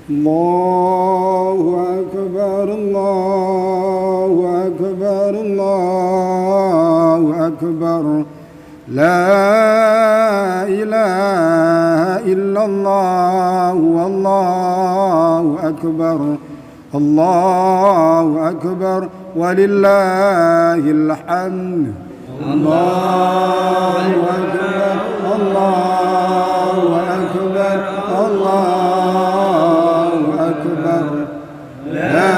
الله أكبر الله أكبر الله أكبر لا إله إلا الله والله أكبر الله أكبر ولله الحمد الله أكبر الله أكبر الله أكبر لا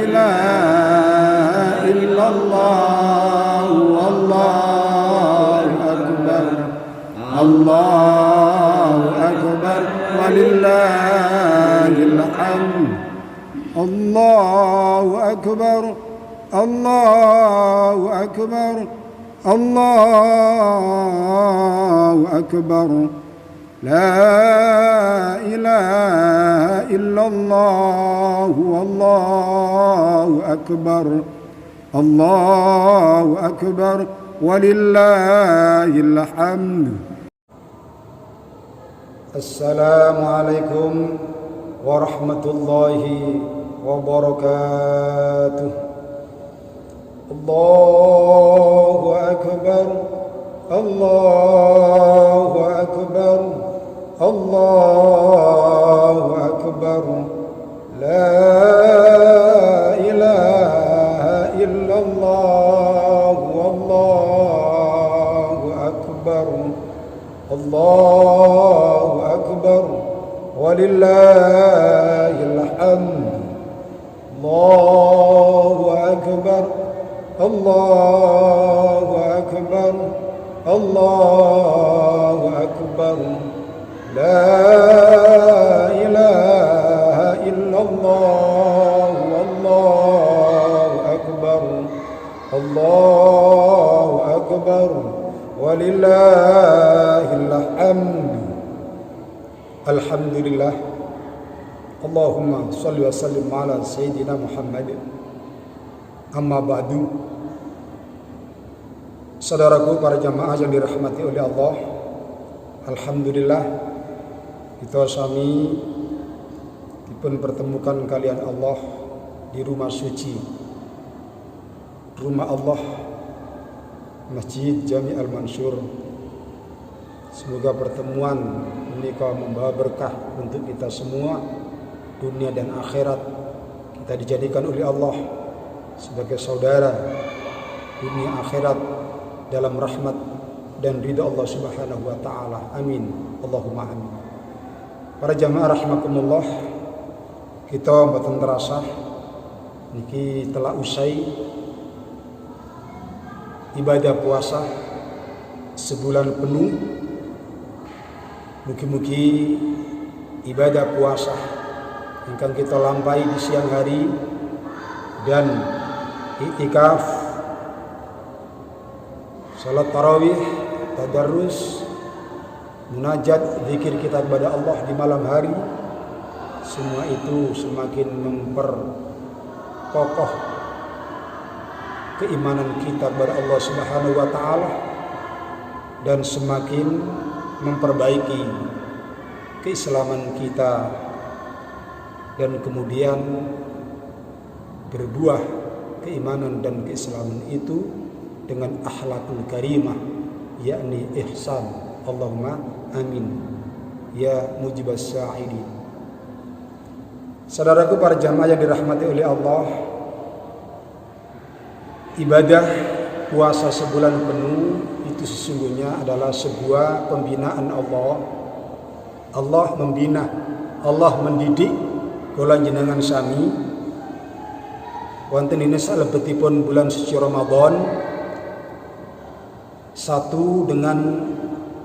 إله إلا الله والله أكبر الله أكبر ولله الحمد الله أكبر الله أكبر الله أكبر لا إله إلا الله والله أكبر الله أكبر ولله الحمد. السلام عليكم ورحمة الله وبركاته. الله أكبر الله أكبر الله أكبر لا إله إلا الله والله أكبر الله أكبر ولله الحمد. الله أكبر الله أكبر الله أكبر لا إله إلا الله والله أكبر الله أكبر ولله الحمد. الحمد لله. Allahumma salli wa sallim ala Sayyidina Muhammad. Amma ba'du. Saudaraku para jamaah yang dirahmati oleh Allah, alhamdulillah kita sami dipun pertemukan kalian Allah di rumah suci, rumah Allah, Masjid Jami Al-Mansur. Semoga pertemuan ini membawa berkah untuk kita semua, dunia dan akhirat. Kita dijadikan oleh Allah sebagai saudara dunia akhirat dalam rahmat dan ridha Allah Subhanahu wa taala. Amin. Allahumma amin. Para jamaah rahimakumullah, kita mboten terasa niki telah usai ibadah puasa sebulan penuh. Mugi-mugi ibadah puasa ingkang kita lampahi di siang hari dan iktikaf, salat tarawih, tadarrus, munajat, zikir kita kepada Allah di malam hari, semua itu semakin memperkokoh keimanan kita kepada Allah Subhanahu wa taala dan semakin memperbaiki keislaman kita, dan kemudian berbuah keimanan dan keislaman itu dengan akhlakul karimah, yakni ihsan. Allahumma amin ya mujibas sa'idin. Saudaraku para jamaah yang dirahmati oleh Allah, ibadah puasa sebulan penuh itu sesungguhnya adalah sebuah pembinaan Allah. Allah membina, Allah mendidik kula jenengan sami wonten ing salebetipun bulan suci Ramadan, satu dengan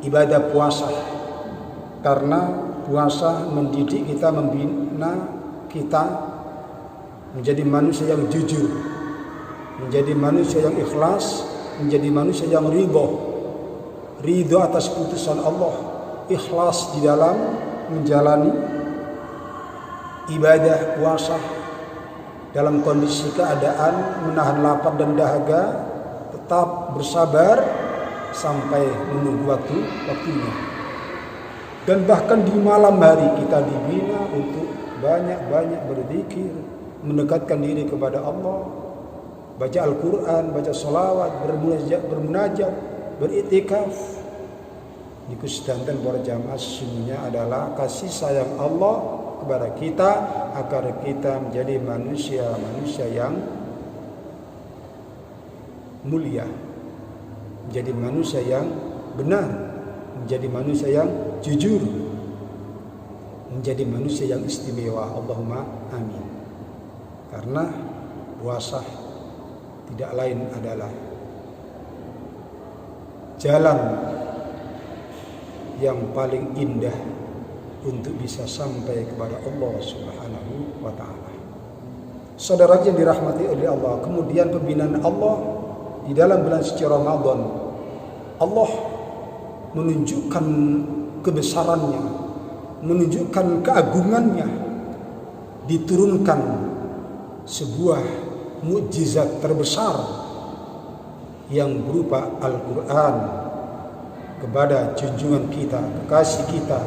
ibadah puasa, karena puasa mendidik kita, membina kita menjadi manusia yang jujur, menjadi manusia yang ikhlas, menjadi manusia yang ridho atas putusan Allah, ikhlas di dalam menjalani ibadah puasa dalam kondisi keadaan menahan lapar dan dahaga, tetap bersabar sampai menunggu waktunya. Dan bahkan di malam hari kita dibina untuk banyak-banyak berzikir, mendekatkan diri kepada Allah, baca Al-Quran, baca sholawat, bermunajat, beriktikaf. Niku sedanten para jamaah sesungguhnya adalah kasih sayang Allah kepada kita agar kita menjadi manusia yang mulia, menjadi manusia yang benar, menjadi manusia yang jujur, menjadi manusia yang istimewa. Allahumma amin. Karena puasa tidak lain adalah jalan yang paling indah untuk bisa sampai kepada Allah Subhanahu wa ta'ala. Saudara yang dirahmati oleh Allah, kemudian pembinaan Allah di dalam bulan suci Ramadan, Allah menunjukkan kebesarannya, menunjukkan keagungannya, diturunkan sebuah mukjizat terbesar yang berupa Al-Quran kepada junjungan kita, kekasih kita,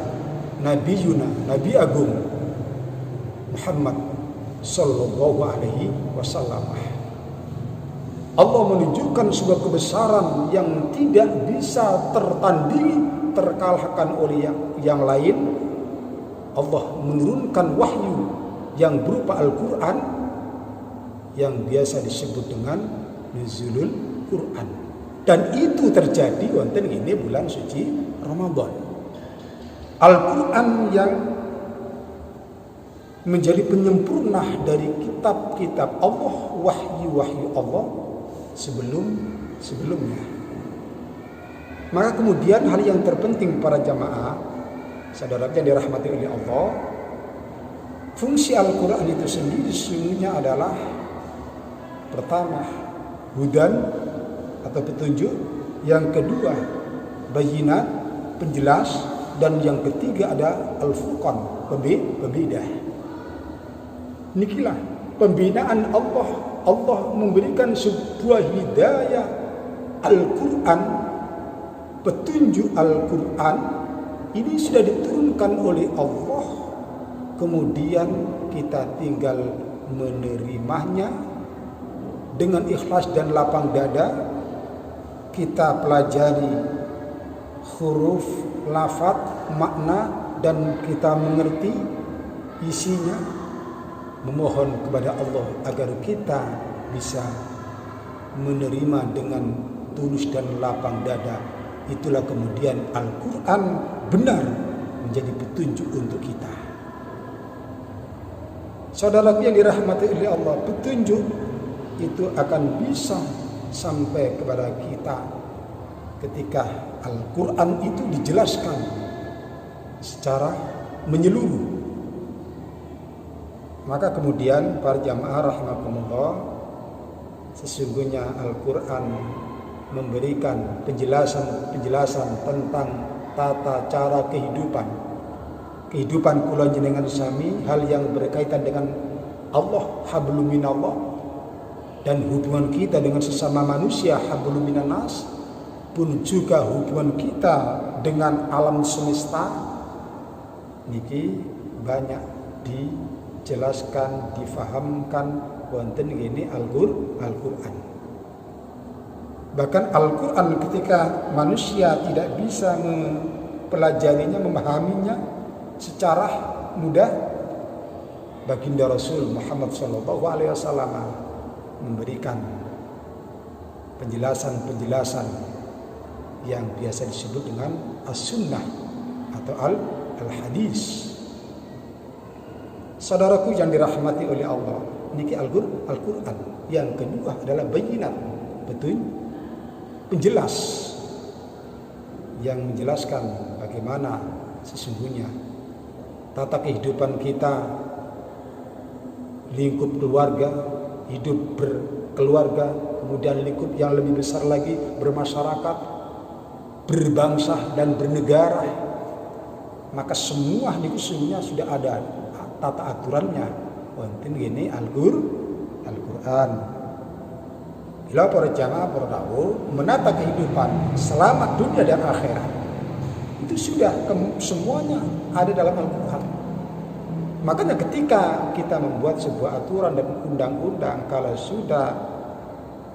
Nabi Agung Muhammad sallallahu alaihi wasallam. Allah menunjukkan sebuah kebesaran yang tidak bisa tertandingi, terkalahkan oleh yang lain. Allah menurunkan wahyu yang berupa Al-Quran yang biasa disebut dengan nuzulul Quran. Dan itu terjadi wonten ini bulan suci Ramadan. Al-Quran yang menjadi penyempurna dari kitab-kitab Allah, wahyu-wahyu Allah sebelumnya. Maka kemudian hal yang terpenting para jamaah, saudara yang dirahmati oleh Allah, fungsi Al-Quran itu sendiri sesungguhnya adalah pertama, hudan atau petunjuk, yang kedua bayinat, penjelas, dan yang ketiga ada al-furqan, pembeda. Nikilah pembinaan Allah. Allah memberikan sebuah hidayah Al-Quran, petunjuk Al-Quran ini sudah diturunkan oleh Allah. Kemudian kita tinggal menerimanya dengan ikhlas dan lapang dada. Kita pelajari huruf, lafaz, makna, dan kita mengerti isinya. Memohon kepada Allah agar kita bisa menerima dengan tulus dan lapang dada. Itulah kemudian Al-Quran benar menjadi petunjuk untuk kita. Saudara yang dirahmati oleh Allah, petunjuk itu akan bisa sampai kepada kita ketika Al-Quran itu dijelaskan secara menyeluruh. Maka kemudian para jamaah rahimakumullah, sesungguhnya Al-Quran memberikan penjelasan tentang tata cara kehidupan kula jenengan sami, hal yang berkaitan dengan Allah, hablum minallah, dan hubungan kita dengan sesama manusia, hablum minannas, pun juga hubungan kita dengan alam semesta. Niki banyak dijelaskan, difahamkan wonten ini Al-Quran. Bahkan Al-Quran ketika manusia tidak bisa mempelajarinya, memahaminya secara mudah, baginda Rasul Muhammad SAW memberikan penjelasan yang biasa disebut dengan as-sunnah atau al-hadis. Saudaraku yang dirahmati oleh Allah, niki Al-Quran. Yang kedua adalah bayinat, penjelas yang menjelaskan bagaimana sesungguhnya tata kehidupan kita, lingkup keluarga, hidup berkeluarga, kemudian lingkup yang lebih besar lagi bermasyarakat, berbangsa dan bernegara. Maka semua niku sesungguhnya sudah ada tata aturannya wonten gini Al-Quran. Bila para jamaah para tahu menata kehidupan selamat dunia dan akhirat, Itu sudah semuanya ada dalam Al-Quran. Makanya ketika kita membuat sebuah aturan dan undang-undang, kalau sudah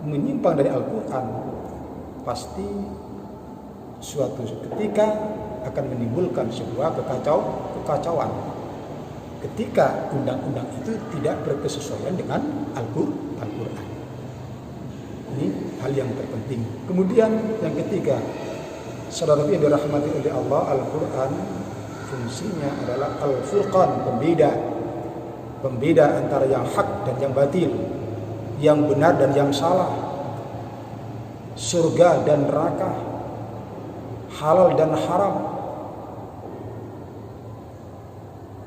menyimpang dari Al-Quran, pasti suatu ketika akan menimbulkan sebuah kekacauan. Ketika undang-undang itu tidak berkesesuaian dengan Al-Quran. Ini hal yang terpenting. Kemudian yang ketiga, saudara yang dirahmati oleh Allah, Al-Quran fungsinya adalah Al-Furqan, pembeda antara yang hak dan yang batil, yang benar dan yang salah, surga dan neraka, halal dan haram,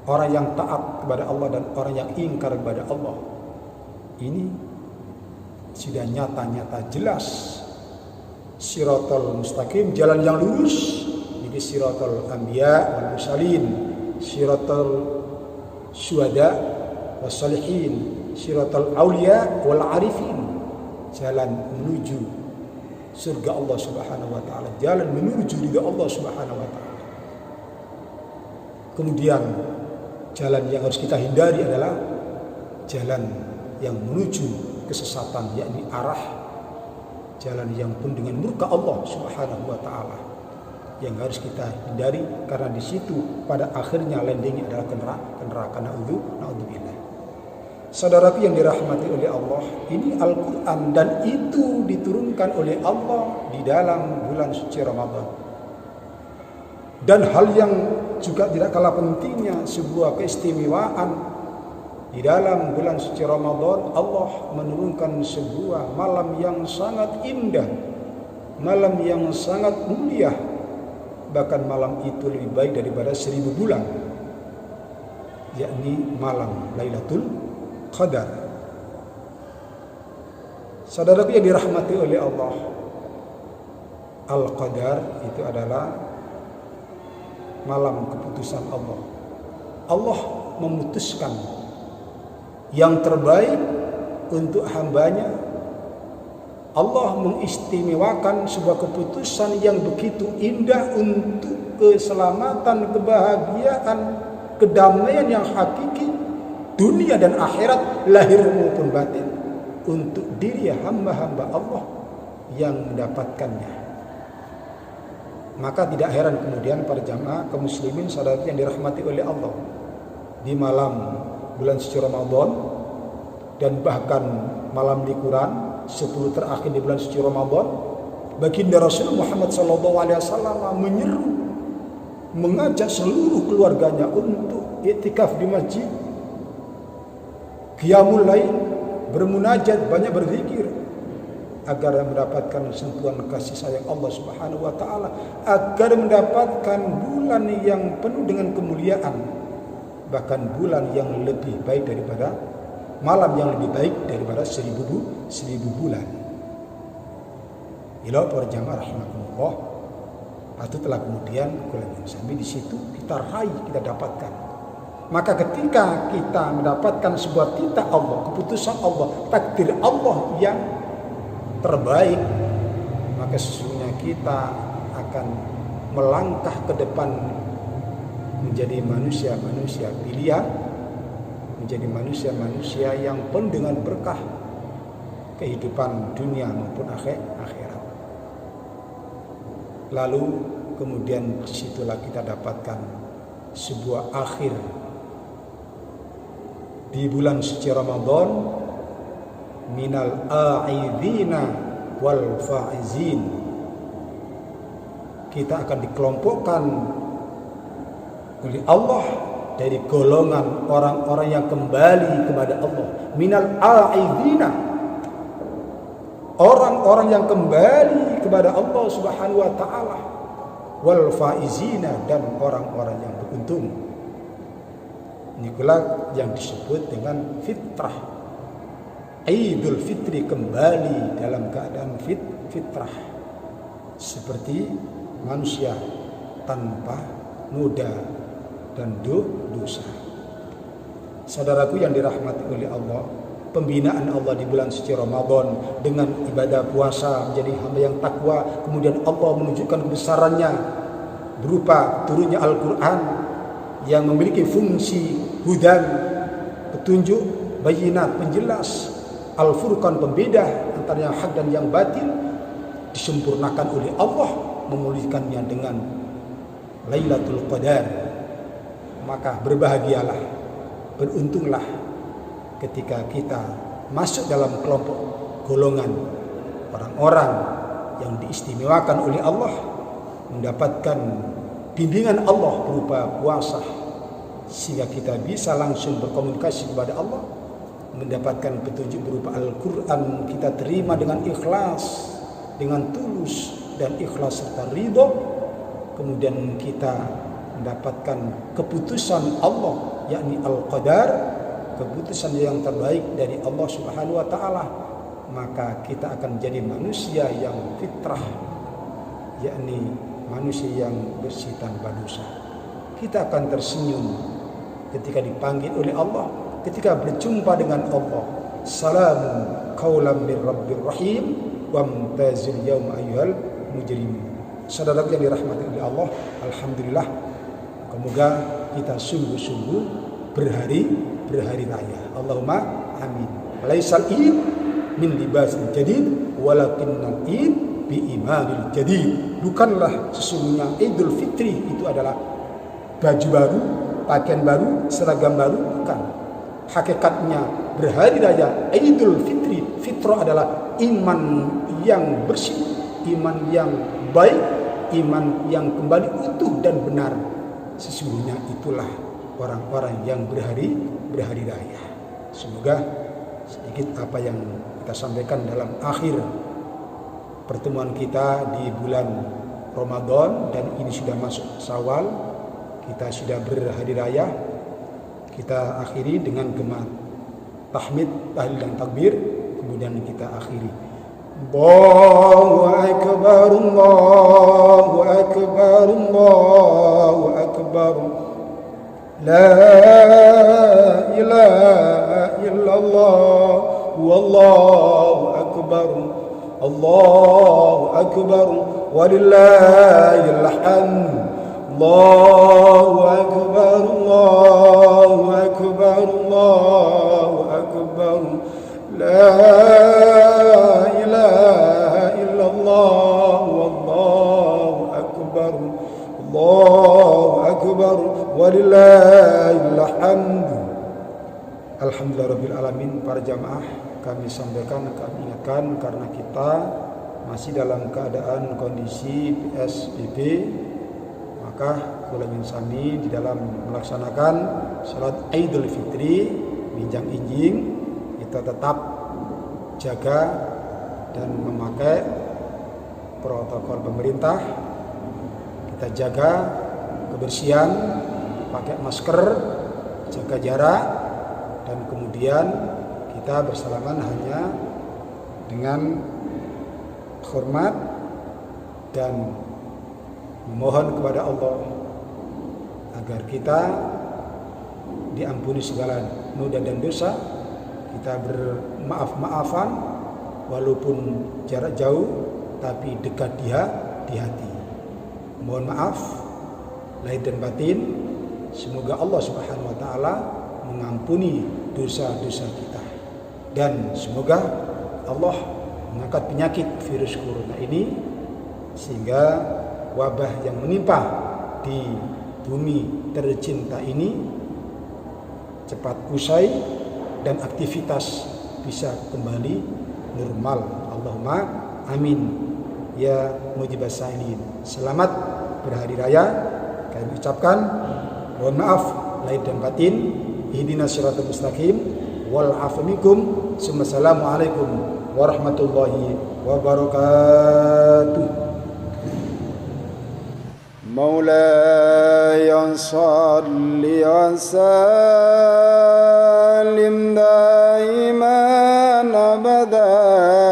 orang yang taat kepada Allah dan orang yang ingkar kepada Allah. Ini sudah nyata-nyata jelas. Siratal mustaqim, jalan yang lurus. Jadi siratal anbiya wal mursalin, siratal syuhada was salihin, siratal auliya wal arifin. Jalan menuju surga Allah Subhanahu wa taala, jalan menuju ridha Allah Subhanahu wa taala. Kemudian jalan yang harus kita hindari adalah jalan yang menuju kesesatan, yakni arah jalan yang penuh dengan murka Allah Subhanahu wa taala, yang harus kita hindari, karena di situ pada akhirnya landingnya adalah neraka. Naudzubillah. Saudaraku yang dirahmati oleh Allah, ini Al-Quran dan itu diturunkan oleh Allah di dalam bulan suci Ramadan. Dan hal yang juga tidak kalah pentingnya, sebuah keistimewaan, di dalam bulan suci Ramadan Allah menurunkan sebuah malam yang sangat indah, malam yang sangat mulia. Bahkan malam itu lebih baik daripada 1000 bulan, yakni malam Lailatul Qadar. Saudaraku yang dirahmati oleh Allah, Al-Qadar itu adalah malam keputusan Allah. Allah memutuskan yang terbaik untuk hambanya. Allah mengistimewakan sebuah keputusan yang begitu indah untuk keselamatan, kebahagiaan, kedamaian yang hakiki dunia dan akhirat, lahir maupun batin, untuk diri hamba-hamba Allah yang mendapatkannya. Maka tidak heran kemudian para jamaah kaum muslimin saudara yang dirahmati oleh Allah, di malam bulan suci Ramadan dan bahkan malam liburan 10 terakhir di bulan suci Ramadan, baginda Rasul Muhammad SAW menyeru, mengajak seluruh keluarganya untuk iktikaf di masjid, qiyamul lail, bermunajat, banyak berzikir, agar mendapatkan sentuhan kasih sayang Allah Subhanahu wa taala, agar mendapatkan bulan yang penuh dengan kemuliaan, bahkan bulan yang lebih baik daripada malam yang lebih baik daripada 1000 bulan. Ila para jamaah rahimakumullah, patutlah kemudian sampai di situ kita raih, kita dapatkan. Maka ketika kita mendapatkan sebuah titah Allah, keputusan Allah, takdir Allah yang terbaik, maka sesungguhnya kita akan melangkah ke depan menjadi manusia-manusia pilihan, menjadi manusia-manusia yang penuh dengan berkah kehidupan dunia maupun akhirat. Lalu kemudian disitulah kita dapatkan sebuah akhir di bulan suci Ramadan, minal a'idhina wal faizin. Kita akan dikelompokkan oleh Allah dari golongan orang-orang yang kembali kepada Allah. Minal a'idhina, orang-orang yang kembali kepada Allah Subhanahu wa taala, wal faizina, dan orang-orang yang beruntung. Ini pula yang disebut dengan fitrah. Idul Fitri, kembali dalam keadaan fitrah, seperti manusia tanpa noda dan dosa. Saudaraku yang dirahmati oleh Allah, pembinaan Allah di bulan suci Ramadan dengan ibadah puasa, menjadi hamba yang takwa, kemudian Allah menunjukkan kebesarannya berupa turunnya Al-Quran yang memiliki fungsi hudan, petunjuk, bayinat, penjelas, Al-Furqan, pembeda antara yang hak dan yang batil, disempurnakan oleh Allah, memulihkannya dengan Lailatul Qadar. Maka berbahagialah, beruntunglah ketika kita masuk dalam kelompok golongan orang-orang yang diistimewakan oleh Allah, mendapatkan bimbingan Allah berupa puasa, sehingga kita bisa langsung berkomunikasi kepada Allah, mendapatkan petunjuk berupa Al-Quran, kita terima dengan ikhlas, dengan tulus dan ikhlas serta ridho. Kemudian kita mendapatkan keputusan Allah, yakni Al-Qadar, keputusan yang terbaik dari Allah Subhanahu wa taala. Maka kita akan menjadi manusia yang fitrah, yakni manusia yang bersih tanpa dosa. Kita akan tersenyum ketika dipanggil oleh Allah, ketika berjumpa dengan Allah. Salamun qaulan mir rabbir rahim wamtazil yauma ayyuhal mujrimun. Saudara yang dirahmati oleh Allah, alhamdulillah, semoga kita sungguh-sungguh berhari raya. Allahumma amin. Laisal id min libasil jadid walakinnal id bi imanil jadid. Bukanlah sesungguhnya Idul Fitri itu adalah baju baru, pakaian baru, seragam baru, bukan. Hakikatnya berhari raya Idul Fitri, fitrah adalah iman yang bersih, iman yang baik, iman yang kembali utuh dan benar. Sesungguhnya itulah orang-orang yang berhari raya. Semoga sedikit apa yang kita sampaikan dalam akhir pertemuan kita di bulan Ramadan, dan ini sudah masuk Syawal, kita sudah berhari raya, kita akhiri dengan gema tahmid, tahlil dan takbir, kemudian kita akhiri. Allahu akbar, Allahu akbar, Allahu akbar. La ilaha illallah wallahu akbar. Allahu akbar walillahil hamd. Allahu akbar, Allahu akbar, Allahu akbar. La ilaha illallah wallahu akbar. Allahu akbar walillahil hamd. Alhamdulillah rabbil alamin. Para jamaah, kami sampaikan, kami ingatkan, karena kita masih dalam keadaan kondisi PSBB, maka kula sami di dalam melaksanakan salat Idul Fitri minjang injing, kita tetap jaga dan memakai protokol pemerintah. Kita jaga kebersihan, pakai masker, jaga jarak, dan kemudian kita bersalaman hanya dengan hormat dan memohon kepada Allah agar kita diampuni segala noda dan dosa. Kita bermaaf-maafan walaupun jarak jauh, tapi dekat di hati. Mohon maaf lahir dan batin. Semoga Allah Subhanahu wa taala mengampuni dosa-dosa kita, dan semoga Allah mengangkat penyakit virus corona ini, sehingga wabah yang menimpa di bumi tercinta ini cepat usai dan aktivitas bisa kembali normal. Allahumma amin ya mujibas sa'ilin. Selamat berhari raya kami ucapkan. Mohon maaf lahir dan batin. Ihdinas siratal mustaqim wal afu minkum. Assalamualaikum warahmatullahi wabarakatuh. مولاي صل وسلم دائما أبدا